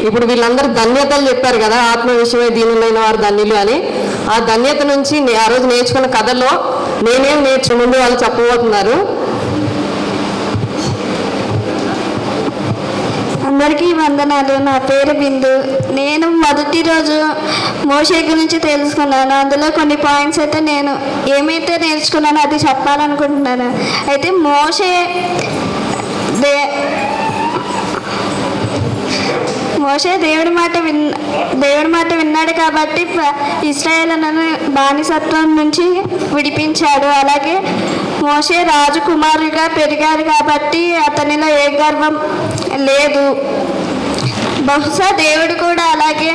ఇప్పుడు వీళ్ళందరూ ధన్యతలు చెప్పారు కదా, ఆత్మ విషయమై దీనులైన వారు ధన్యులు అని. ఆ ధన్యత నుంచి ఆ రోజు నేర్చుకున్న కథలో నేనేం ముందు వాళ్ళు చెప్పబోతున్నారు. అందరికీ వందనాలు. నా పేరు బిందు. నేను మొదటి రోజు మోషే గురించి తెలుసుకున్నాను. అందులో కొన్ని పాయింట్స్ అయితే నేను ఏమైతే నేర్చుకున్నానో అది చెప్పాలనుకుంటున్నాను. అయితే మోషే దేవుడి మాట విన్నాడు కాబట్టి ఇశ్రాయేలును బానిసత్వం నుంచి విడిపించాడు. అలాగే మోషే రాజకుమారుడిగా పెరిగాడు కాబట్టి అతనిలో ఏ గర్వం లేదు. బహుశా దేవుడు కూడా అలాగే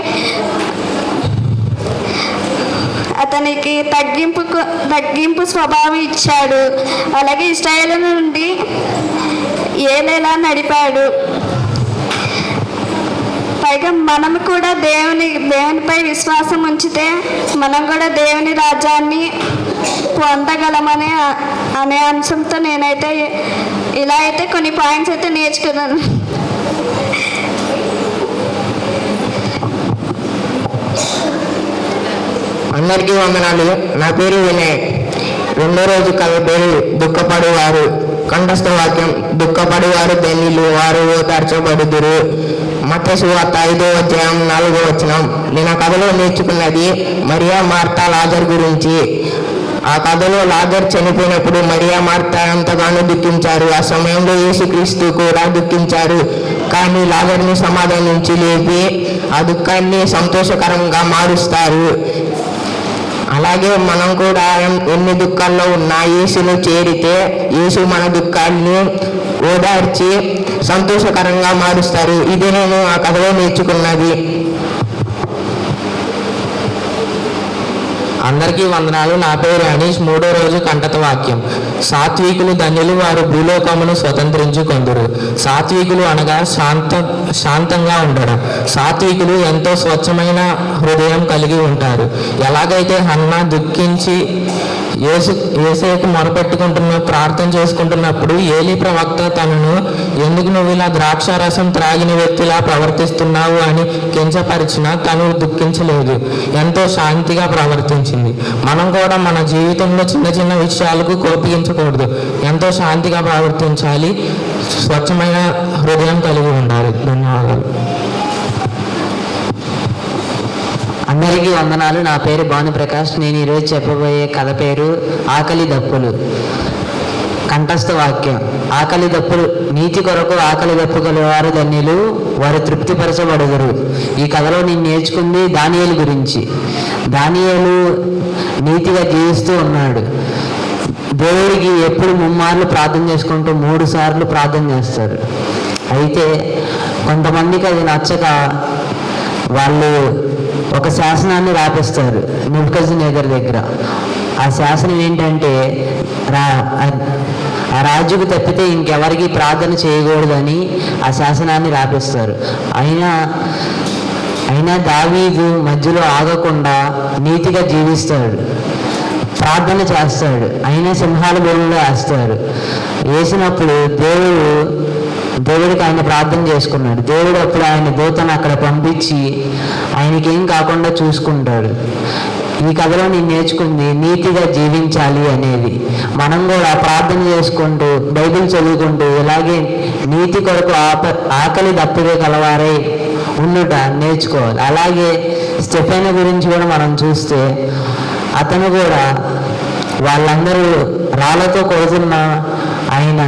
అతనికి తగ్గింపు స్వభావం ఇచ్చాడు. అలాగే ఇశ్రాయేలు నుండి ఏలేలా నడిపాడు. పైగా మనం కూడా దేవునిపై విశ్వాసం ఉంచితే మనం కూడా దేవుని రాజ్యాన్ని పొందగలమనే అనే అంశంతో నేనైతే ఇలా అయితే కొన్ని పాయింట్స్ అయితే నేర్చుకున్నాను. అందరికీ వందనాలు. నా పేరు వినయ్. రెండో రోజు కథ పేరు దుఃఖపడువారు. కంఠస్థ వాక్యం: దుఃఖపడువారు ధన్యులు, వారు ఓదార్చబడుదురు. మత్తయి సువార్త 5వ అధ్యాయం 4వ వచనం. నేను ఆ కథలో నేర్చుకున్నది మరియా మార్తా లాజర్ గురించి. ఆ కథలో లాజర్ చనిపోయినప్పుడు మరియా మార్తా ఎంతగానో దుఃఖించారు. ఆ సమయంలో యేసుక్రీస్తు కూడా దుఃఖించారు. కానీ లాజర్ని సమాధి నుంచి లేపి ఆ దుఃఖాన్ని సంతోషకరంగా మారుస్తారు. అలాగే మనం కూడా ఎన్ని దుఃఖాల్లో ఉన్నా యేసును చేరితే యేసు మన దుఃఖాన్ని ఓదార్చి సంతోషకరంగా మారుస్తారు. ఇది నేను ఆ కథలో నేర్చుకున్నది. అందరికీ వందనాలు. నా పేరు అనీష్. మూడో రోజు కంఠత వాక్యం: సాత్వికులు ధన్యులు, వారు భూలోకమును స్వతంత్రించుకొందురు. సాత్వికులు అనగా శాంతంగా ఉండడం. సాత్వికులు ఎంతో స్వచ్ఛమైన హృదయం కలిగి ఉంటారు. ఎలాగైతే హన్నా దుఃఖించి యేసుకు మొరపెట్టుకుంటున్న ప్రార్థన చేసుకుంటున్నప్పుడు ఏలీ ప్రవక్త తనను ఎందుకు నువ్వు ఇలా ద్రాక్ష రసం త్రాగిన వ్యక్తిలా ప్రవర్తిస్తున్నావు అని కించపరిచినా తను దుఃఖించలేదు, ఎంతో శాంతిగా ప్రవర్తించింది. మనం కూడా మన జీవితంలో చిన్న చిన్న విషయాలకు కోపించకూడదు, ఎంతో శాంతిగా ప్రవర్తించాలి, స్వచ్ఛమైన హృదయం కలిగి ఉండాలి. ధన్యవాదాలు. అందరికీ వందనాలు. నా పేరు భానుప్రకాష్. నేను ఈరోజు చెప్పబోయే కథ పేరు ఆకలి దప్పులు. కంఠస్థ వాక్యం: ఆకలి దప్పులు. నీతి కొరకు ఆకలి దప్పు గలవారు ధన్యులు, వారు తృప్తిపరచబడుదురు. ఈ కథలో నేను నేర్చుకుంది దానియేలు గురించి. దానియేలు నీతిగా జీవిస్తూ ఉన్నాడు. దేవుడికి ఎప్పుడు ముమ్మార్లు ప్రార్థన చేసుకుంటూ 3 సార్లు ప్రార్థన చేస్తారు. అయితే కొంతమందికి అది నచ్చక వాళ్ళు ఒక శాసనాన్ని రాపిస్తారు నెబుకద్నెజర్ దగ్గర. ఆ శాసనం ఏంటంటే ఆ రాజుకు తప్పితే ఇంకెవరికి ప్రార్థన చేయకూడదని ఆ శాసనాన్ని రాపిస్తారు. అయినా దావీదు మధ్యలో ఆగకుండా నీతిగా జీవిస్తాడు, ప్రార్థన చేస్తాడు. అయినా సింహాల బోనులో వేస్తారు. వేసినప్పుడు దేవుడికి ఆయన ప్రార్థన చేసుకున్నాడు. దేవుడు అప్పుడు ఆయన దూతను అక్కడ పంపించి ఆయనకి ఏం కాకుండా చూసుకుంటాడు. ఈ కథలో నేను నేర్చుకుంది నీతిగా జీవించాలి అనేది. మనం కూడా ప్రార్థన చేసుకుంటూ బైబిల్ చదువుకుంటూ ఇలాగే నీతి కొరకు ఆకలి దప్పిక కలవారై ఉండుట నేర్చుకోవాలి. అలాగే స్టెఫెను గురించి కూడా మనం చూస్తే అతను కూడా వాళ్ళందరూ రాళ్ళతో కొడుతున్న ఆయన,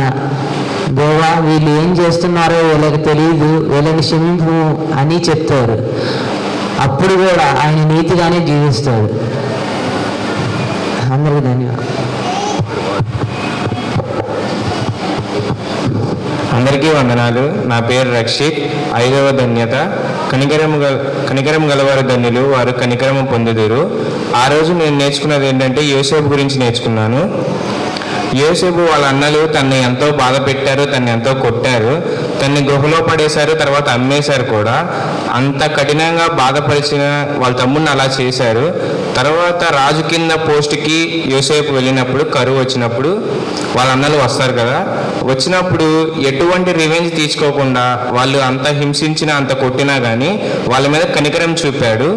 దేవా వీళ్ళు ఏం చేస్తున్నారో వీళ్ళకి తెలియదు, వీళ్ళని క్షమింపు అని చెప్తారు. అప్పుడు కూడా ఆయన నీతిగానే జీవిస్తాడు. అందరికీ ధన్యవాదాలు. అందరికీ వందనాలు. నా పేరు రక్షిత్. 5వ ధన్యత: కనికరము గలవారు ధన్యులు, వారు కనికరము పొందుదురు. ఆ రోజు నేను నేర్చుకున్నది ఏంటంటే యోసేపు గురించి నేర్చుకున్నాను. యోసేపు వాళ్ళ అన్నలు తన్ని ఎంతో బాధ పెట్టారు, తన్ని ఎంతో కొట్టారు, తన్ని గృహలో పడేశారు, తర్వాత అమ్మేశారు కూడా. అంత కఠినంగా బాధపరిచిన వాళ్ళ తమ్ముడిని అలా చేశారు. తర్వాత రాజు కింద పోస్ట్కి యోసేపు వెళ్ళినప్పుడు, కరువు వచ్చినప్పుడు వాళ్ళ అన్నలు వస్తారు కదా, వచ్చినప్పుడు ఎటువంటి రివెంజ్ తీసుకోకుండా వాళ్ళు అంత హింసించినా అంత కొట్టినా కానీ వాళ్ళ మీద కనికరం చూపాడు.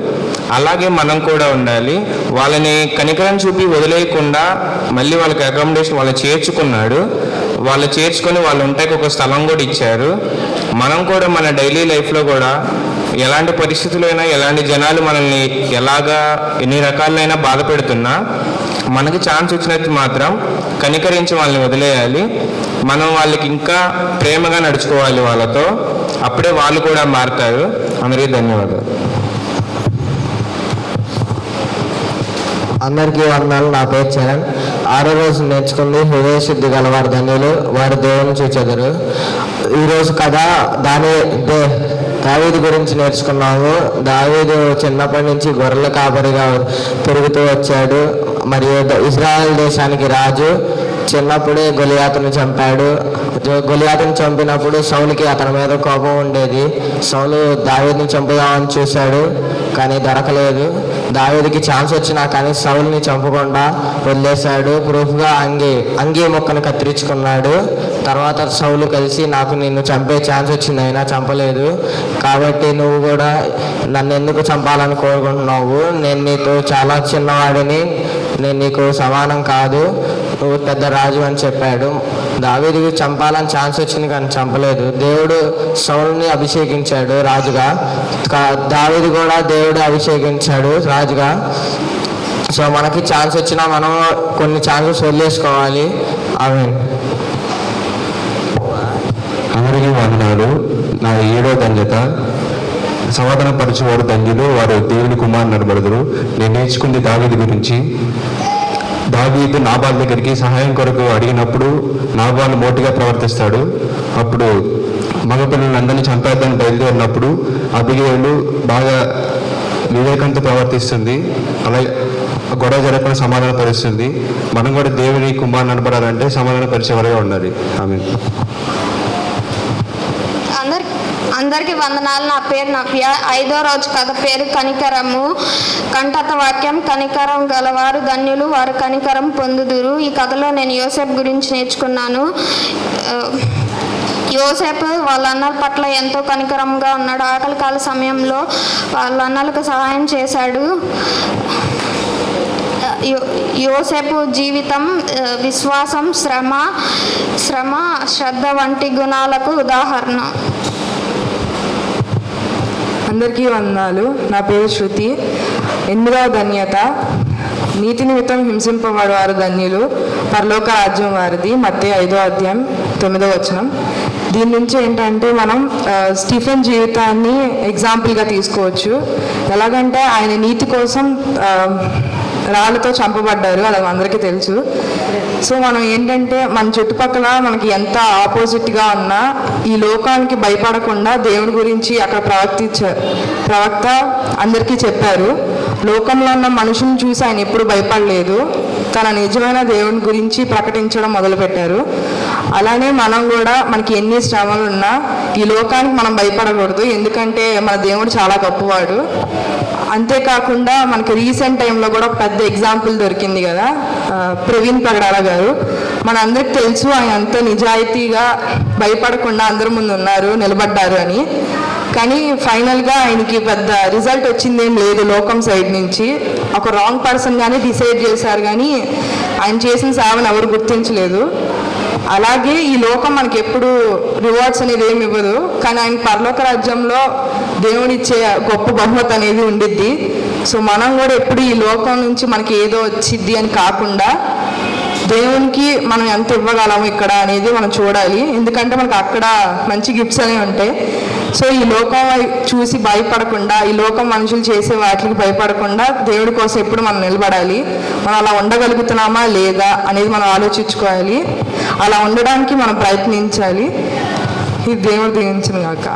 అలాగే మనం కూడా ఉండాలి. వాళ్ళని కనికరం చూపి వదిలేయకుండా మళ్ళీ వాళ్ళకి అకామిడేషన్ వాళ్ళు చేర్చుకున్నాడు. వాళ్ళు చేర్చుకొని వాళ్ళు ఉంటాకి ఒక స్థలం కూడా ఇచ్చారు. మనం కూడా మన డైలీ లైఫ్లో కూడా ఎలాంటి పరిస్థితులైనా, ఎలాంటి జనాలు మనల్ని ఎన్ని రకాలైనా బాధ పెడుతున్నా మనకి ఛాన్స్ వచ్చినట్టు మాత్రం కనికరించి వాళ్ళని వదిలేయాలి. మనం వాళ్ళకి ఇంకా ప్రేమగా నడుచుకోవాలి వాళ్ళతో. అప్పుడే వాళ్ళు కూడా మారుతారు. అందరికీ ధన్యవాదాలు. అందరికీ వందనాలు. నా పేరు చరణ్. 6వ రోజు నేర్చుకుంది హృదయ శుద్ధి గలవారు ధన్యులు, వారు దేవుని చూచెదరు. ఈరోజు కథ దావీదు గురించి నేర్చుకున్నాము. దావీదు చిన్నప్పటి నుంచి గొర్రెల కాపరిగా పెరుగుతూ వచ్చాడు. మరియు ఇజ్రాయెల్ దేశానికి రాజు. చిన్నప్పుడే గొలియాతును చంపాడు. గొలియాతును చంపినప్పుడు సౌలుకి అతని మీద కోపం ఉండేది. సౌలు దావీదుని చంపుదామని చూశాడు, కానీ దొరకలేదు. దావీదుకి ఛాన్స్ వచ్చినా కానీ సౌలుని చంపకుండా వదిలేశాడు. ప్రూఫ్గా అంగీ మొక్కను కత్తిరించుకున్నాడు. తర్వాత సౌలు కలిసి, నాకు నిన్ను చంపే ఛాన్స్ వచ్చింది అయినా చంపలేదు, కాబట్టి నువ్వు కూడా నన్ను ఎందుకు చంపాలని కోరుకుంటున్నావు? నేను నీతో చాలా చిన్నవాడిని, నేను నీకు సమానం కాదు, నువ్వు పెద్ద రాజు అని చెప్పాడు. దావీదుకి చంపాలని ఛాన్స్ వచ్చింది కానీ చంపలేదు. దేవుడు సౌలుని అభిషేకించాడు రాజుగా. దావీదు కూడా దేవుడు అభిషేకించాడు రాజుగా. సో మనకి ఛాన్స్ వచ్చినా మనం కొన్ని ఛాన్సెస్ వదిలేసుకోవాలి. ఆమేన్. అందరికీ వందనాలు. నా 7వ ధన్యత, సమాధాన పరచువారు ధన్యులు, వారు దేవుని కుమారుని నడబడుదురు. నేను నేర్చుకుంది దావీదు గురించి. దావీదు నాబాల్ దగ్గరికి సహాయం కొరకు అడిగినప్పుడు నాబాల్ మోటుగా ప్రవర్తిస్తాడు. అప్పుడు మగపిల్లలందరినీ చంపేద్దని బయలుదేరినప్పుడు అబిగయీలు బాగా వివేకంతో ప్రవర్తిస్తుంది. అలాగే గొడవ జరగకుండా సమాధాన పరుస్తుంది. మనం కూడా దేవుని కుమారుని నడపడాలంటే సమాధాన పరిచేవారుగా ఉండాలి. ఆమేన్. అందరికీ వందనాలు. నా పేరు నవ్య. 5వ రోజు కథ పేరు కనికరము. కంఠత వాక్యం, కనికరం గలవారు ధన్యులు, వారు కనికరం పొందుదురు. ఈ కథలో నేను యోసేపు గురించి నేర్చుకున్నాను. యోసేపు వాళ్ళ అన్నల పట్ల ఎంతో కనికరంగా ఉన్నాడు. ఆకలి కాల సమయంలో వాళ్ళ అన్నలకు సహాయం చేశాడు. యోసేపు జీవితం విశ్వాసం, శ్రద్ధ వంటి గుణాలకు ఉదాహరణ. అందరికీ వందనాలు. నా పేరు శృతి. 8వ ధన్యత, నీతి నిమిత్తం హింసింపబడు వారు ధన్యులు, పరలోక రాజ్యం వారిది. మత్తయి 5వ అధ్యాయం 9వ వచనం. దీని నుంచి ఏంటంటే మనం స్టీఫెన్ జీవితాన్ని ఎగ్జాంపుల్గా తీసుకోవచ్చు. ఎలాగంటే ఆయన నీతి కోసం రాళ్ళతో చంపబడ్డారు, అది అందరికీ తెలుసు. సో మనం ఏంటంటే మన చుట్టుపక్కల మనకి ఎంత ఆపోజిట్గా ఉన్నా ఈ లోకానికి భయపడకుండా దేవుని గురించి అక్కడ ప్రవక్త అందరికీ చెప్పారు. లోకంలో ఉన్న మనుషుని చూసి ఆయన ఎప్పుడు భయపడలేదు, తన నిజమైన దేవుని గురించి ప్రకటించడం మొదలుపెట్టారు. అలానే మనం కూడా మనకి ఎన్ని శ్రమలు ఉన్నా ఈ లోకానికి మనం భయపడకూడదు, ఎందుకంటే మన దేవుడు చాలా గొప్పవాడు. అంతేకాకుండా మనకి రీసెంట్ టైంలో కూడా పెద్ద ఎగ్జాంపుల్ దొరికింది కదా, ప్రవీణ్ పగడాల గారు. మన అందరికి తెలుసు ఆయన అంత నిజాయితీగా భయపడకుండా అందరి ముందు ఉన్నారు, నిలబడ్డారు అని. కానీ ఫైనల్గా ఆయనకి పెద్ద రిజల్ట్ వచ్చిందేం లేదు లోకం సైడ్ నుంచి. ఒక రాంగ్ పర్సన్ కానీ డిసైడ్ చేశారు, కానీ ఆయన చేసిన సేవను ఎవరు గుర్తించలేదు. అలాగే ఈ లోకం మనకి ఎప్పుడు రివార్డ్స్ అనేది ఏమి ఇవ్వదు, కానీ ఆయన పరలోక రాజ్యంలో దేవుడిచ్చే గొప్ప బహుమతి అనేది ఉండిద్ది. సో మనం కూడా ఎప్పుడు ఈ లోకం నుంచి మనకి ఏదో వచ్చిద్ది అని కాకుండా దేవునికి మనం ఎంత ఇవ్వగలము ఇక్కడ అనేది మనం చూడాలి, ఎందుకంటే మనకు అక్కడ మంచి గిఫ్ట్స్ అనేవి ఉంటాయి. సో ఈ లోకం చూసి భయపడకుండా, ఈ లోకం మనుషులు చేసే వాటికి భయపడకుండా దేవుడి కోసం ఎప్పుడు మనం నిలబడాలి. మనం అలా ఉండగలుగుతున్నామా లేదా అనేది మనం ఆలోచించుకోవాలి. అలా ఉండడానికి మనం ప్రయత్నించాలి. ఈ దేవుడు దీవించును గాక.